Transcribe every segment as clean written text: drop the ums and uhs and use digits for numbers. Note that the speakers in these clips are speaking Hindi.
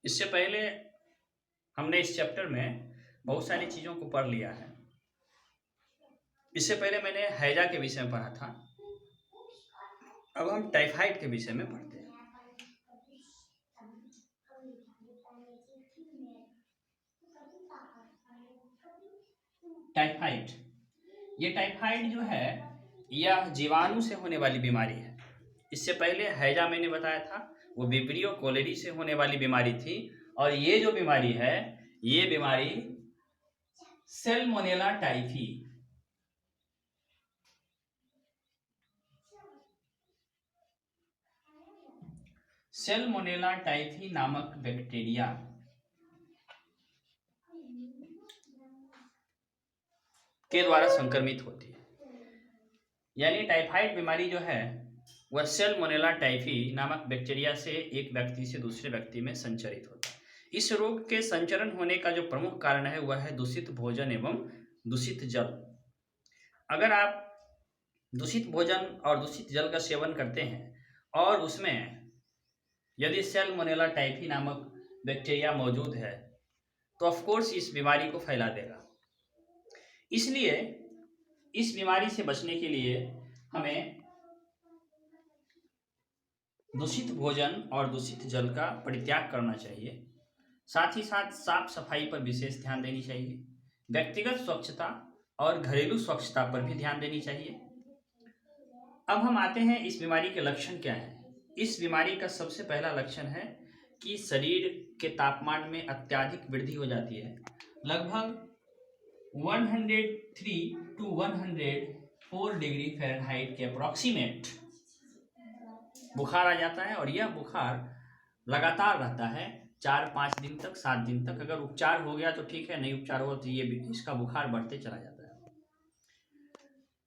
इससे पहले हमने इस चैप्टर में बहुत सारी चीज़ों को पढ़ लिया है। इससे पहले मैंने हैजा के विषय में पढ़ा था। अब हम टाइफाइड के विषय में पढ़ते हैं। टाइफाइड, ये टाइफाइड जो है यह जीवाणु से होने वाली बीमारी है। इससे पहले हैजा मैंने बताया था, वो विब्रियो कोलेरी से होने वाली बीमारी थी। और ये जो बीमारी है, ये बीमारी सैल्मोनेला टाइफी सैल्मोनेला टाइफी नामक बैक्टीरिया के द्वारा संक्रमित होती है। यानी टाइफाइड बीमारी जो है वह सैल्मोनेला टाइफी नामक बैक्टीरिया से एक व्यक्ति से दूसरे व्यक्ति में संचरित होता है। इस रोग के संचरण होने का जो प्रमुख कारण है वह है दूषित भोजन एवं दूषित जल। अगर आप दूषित भोजन और दूषित जल का सेवन करते हैं और उसमें यदि सैल्मोनेला टाइफी नामक बैक्टीरिया मौजूद है तो ऑफ कोर्स इस बीमारी को फैला देगा। इसलिए इस बीमारी से बचने के लिए हमें दूषित भोजन और दूषित जल का परित्याग करना चाहिए। साथ ही साथ साफ सफाई पर विशेष ध्यान देनी चाहिए। व्यक्तिगत स्वच्छता और घरेलू स्वच्छता पर भी ध्यान देनी चाहिए। अब हम आते हैं इस बीमारी के लक्षण क्या है। इस बीमारी का सबसे पहला लक्षण है कि शरीर के तापमान में अत्यधिक वृद्धि हो जाती है। लगभग 103 to 104 डिग्री फ़ारेनहाइट के अप्रॉक्सीमेट बुखार आ जाता है। और यह बुखार लगातार रहता है 4-5 दिन तक, 7 दिन तक। अगर उपचार हो गया तो ठीक है, नहीं उपचार हुआ तो ये इसका बुखार बढ़ते चला जाता है।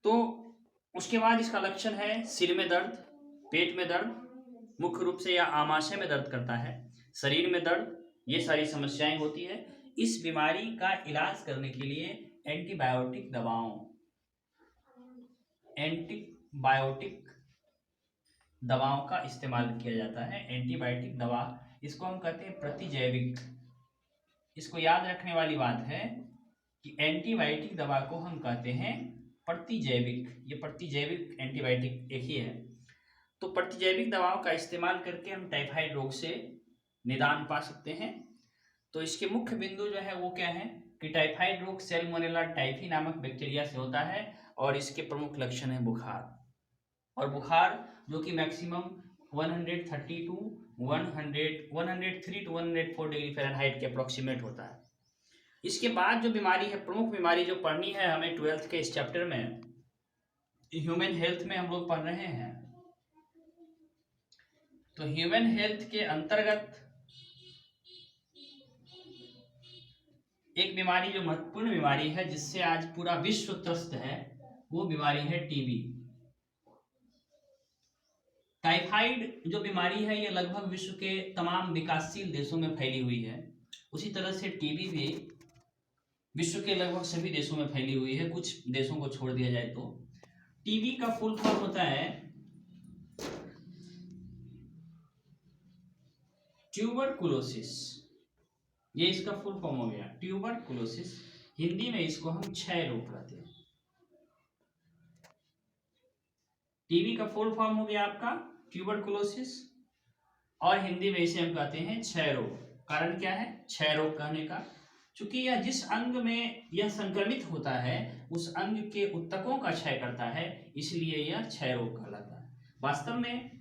तो उसके बाद इसका लक्षण है सिर में दर्द, पेट में दर्द, मुख्य रूप से यह आमाशय में दर्द करता है, शरीर में दर्द, ये सारी समस्याएं होती है। इस बीमारी का इलाज करने के लिए एंटीबायोटिक दवाओं का इस्तेमाल किया जाता है। एंटीबायोटिक दवा, इसको हम कहते हैं प्रतिजैविक। इसको याद रखने वाली बात है कि एंटीबायोटिक दवा को हम कहते हैं प्रतिजैविक। ये प्रतिजैविक एंटीबायोटिक एक ही है। तो प्रतिजैविक दवाओं का इस्तेमाल करके हम टाइफाइड रोग से निदान पा सकते हैं। तो इसके मुख्य बिंदु जो है वो क्या है कि टाइफाइड रोग सैल्मोनेला टाइफी नामक बैक्टीरिया से होता है और इसके प्रमुख लक्षण है बुखार। और बुखार जो कि मैक्सिमम 103 to 104 डिग्री फ़ारेनहाइट के अप्रोक्सीमेट होता है। इसके बाद जो बीमारी है, प्रमुख बीमारी जो पढ़नी है हमें 12th के इस चैप्टर में, ह्यूमन हेल्थ में हम लोग पढ़ रहे हैं। तो ह्यूमन हेल्थ के अंतर्गत एक बीमारी जो महत्वपूर्ण बीमारी है जिससे आज पूरा विश्व त्रस्त है, वो बीमारी है टीबी। टाइफाइड जो बीमारी है ये लगभग विश्व के तमाम विकासशील देशों में फैली हुई है। उसी तरह से टीबी भी विश्व के लगभग सभी देशों में फैली हुई है, कुछ देशों को छोड़ दिया जाए तो। टीबी का फुल फॉर्म होता है ट्यूबरकुलोसिस। ये इसका फुल फॉर्म हो गया ट्यूबरकुलोसिस। हिंदी में इसको हम क्षय रोग कहते हैं। टीबी का फुल फॉर्म हो गया आपका ट्यूबरकुलोसिस और हिंदी में इसे हम कहते हैं क्षय रोग। कारण क्या है क्षय रोग कहने का? क्योंकि यह जिस अंग में यह संक्रमित होता है उस अंग के ऊतकों का क्षय करता है, इसलिए यह क्षय रोग कहलाता है। वास्तव में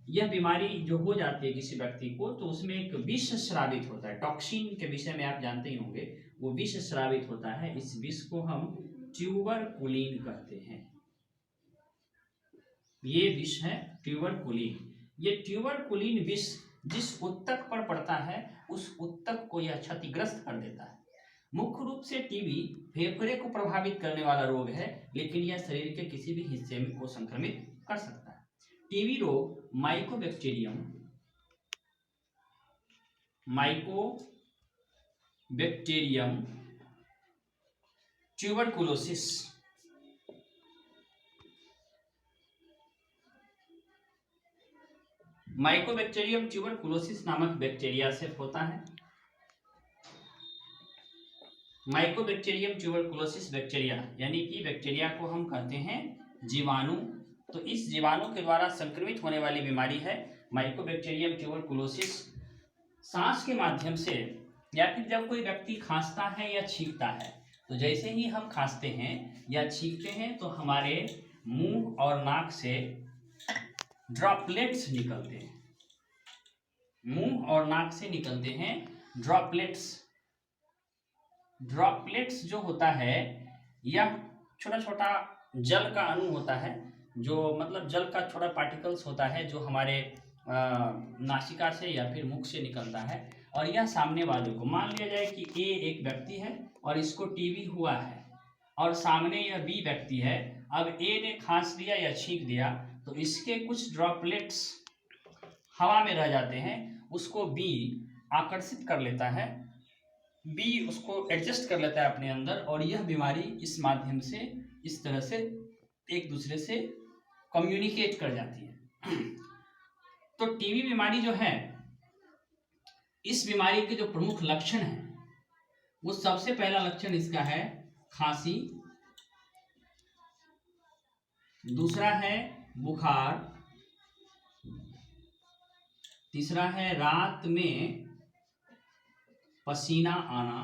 यह बीमारी जो हो जाती है किसी व्यक्ति को तो उसमें एक विष स्रावित होता है। टॉक्सिन के विषय में आप जानते ही होंगे, वो विष स्रावित होता है। इस विष को हम ट्यूबरकुलिन कहते हैं। ये विष है ट्यूबरकुलिन। ये ट्यूबरकुलिन विष जिस ऊतक पर पड़ता है उस ऊतक को यह क्षतिग्रस्त कर देता है। मुख्य रूप से टीबी फेफड़े को प्रभावित करने वाला रोग है, लेकिन यह शरीर के किसी भी हिस्से में को संक्रमित कर सकता है। टीबी रोग माइकोबैक्टीरियम ट्यूबरकुलोसिस माइकोबैक्टीरियम ट्यूबरकुलोसिस नामक बैक्टीरिया से होता है। माइकोबैक्टीरियम ट्यूबरकुलोसिस बैक्टीरिया यानी कि बैक्टीरिया को हम कहते हैं जीवाणु। तो इस जीवाणु के द्वारा संक्रमित होने वाली बीमारी है माइकोबैक्टीरियम ट्यूबरकुलोसिस। सांस के माध्यम से या फिर जब कोई व्यक्ति खांसता है या छींकता है, तो जैसे ही हम खांसते हैं या छींकते हैं तो हमारे मुंह और नाक से ड्रॉपलेट्स निकलते हैं। मुंह और नाक से निकलते हैं ड्रॉपलेट्स। ड्रॉपलेट्स जो होता है यह छोटा छोटा जल का अणु होता है, जो मतलब जल का छोटा पार्टिकल्स होता है जो हमारे नासिका से या फिर मुख से निकलता है। और यह सामने वाले को, मान लिया जाए कि ए एक व्यक्ति है और इसको टीबी हुआ है और सामने यह बी व्यक्ति है। अब ए ने खांस दिया या छींक दिया तो इसके कुछ ड्रॉपलेट्स हवा में रह जाते हैं, उसको बी आकर्षित कर लेता है, बी उसको एडजस्ट कर लेता है अपने अंदर और यह बीमारी इस माध्यम से इस तरह से एक दूसरे से कम्युनिकेट कर जाती है। तो टीबी बीमारी जो है, इस बीमारी के जो प्रमुख लक्षण हैं वो सबसे पहला लक्षण इसका है खांसी, दूसरा है बुखार, तीसरा है रात में पसीना आना,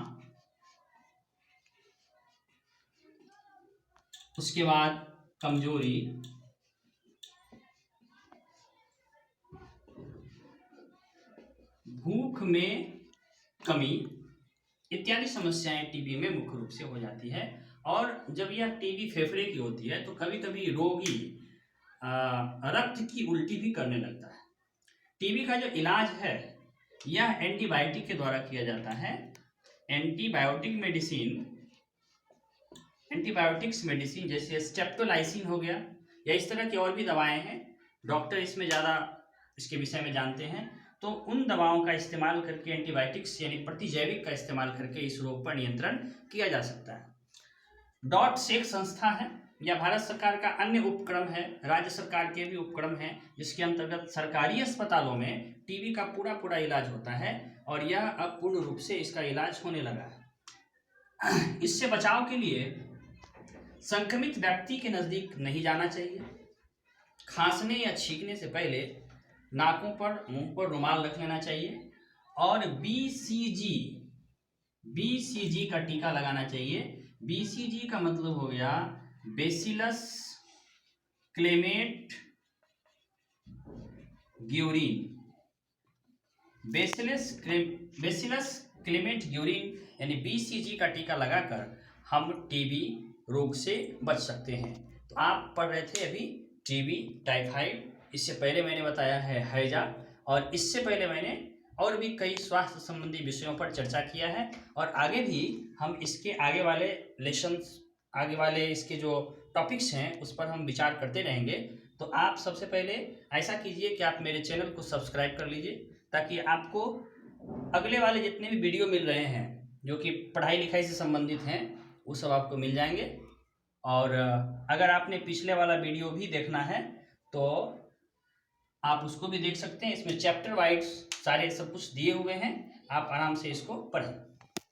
उसके बाद कमजोरी, भूख में कमी इत्यादि समस्याएं टीबी में मुख्य रूप से हो जाती है। और जब यह टीबी फेफड़े की होती है तो कभी कभी रोगी रक्त की उल्टी भी करने लगता है। टीबी का जो इलाज है यह एंटीबायोटिक के द्वारा किया जाता है। एंटीबायोटिक्स मेडिसिन जैसे स्टेप्टोलाइसिन हो गया या इस तरह की और भी दवाएं हैं, डॉक्टर इसमें ज़्यादा इसके विषय में जानते हैं। तो उन दवाओं का इस्तेमाल करके, एंटीबायोटिक्स यानी प्रतिजैविक का इस्तेमाल करके इस रोग पर नियंत्रण किया जा सकता है। डॉट्स एक संस्था है या भारत सरकार का अन्य उपक्रम है, राज्य सरकार के भी उपक्रम है, जिसके अंतर्गत सरकारी अस्पतालों में टीबी का पूरा इलाज होता है और यह अब पूर्ण रूप से इसका इलाज होने लगा है। इससे बचाव के लिए संक्रमित व्यक्ति के नज़दीक नहीं जाना चाहिए। खांसने या छींकने से पहले नाकों पर, मुंह पर रुमाल रख लेना चाहिए और बीसीजी का टीका लगाना चाहिए। बीसीजी का मतलब हो गया bacillus Clement Guérin. Bacillus Clement Guérin यानी बीसीजी का टीका लगाकर हम टीबी रोग से बच सकते हैं। तो आप पढ़ रहे थे अभी टीबी, टाइफाइड, इससे पहले मैंने बताया है हैजा, और इससे पहले मैंने और भी कई स्वास्थ्य संबंधी विषयों पर चर्चा किया है। और आगे भी हम इसके आगे वाले लेसन्स, आगे वाले इसके जो टॉपिक्स हैं उस पर हम विचार करते रहेंगे। तो आप सबसे पहले ऐसा कीजिए कि आप मेरे चैनल को सब्सक्राइब कर लीजिए ताकि आपको अगले वाले जितने भी वीडियो मिल रहे हैं जो कि पढ़ाई लिखाई से संबंधित हैं वो सब आपको मिल जाएंगे। और अगर आपने पिछले वाला वीडियो भी देखना है तो आप उसको भी देख सकते हैं। इसमें चैप्टर वाइज सारे सब कुछ दिए हुए हैं, आप आराम से इसको पढ़ें।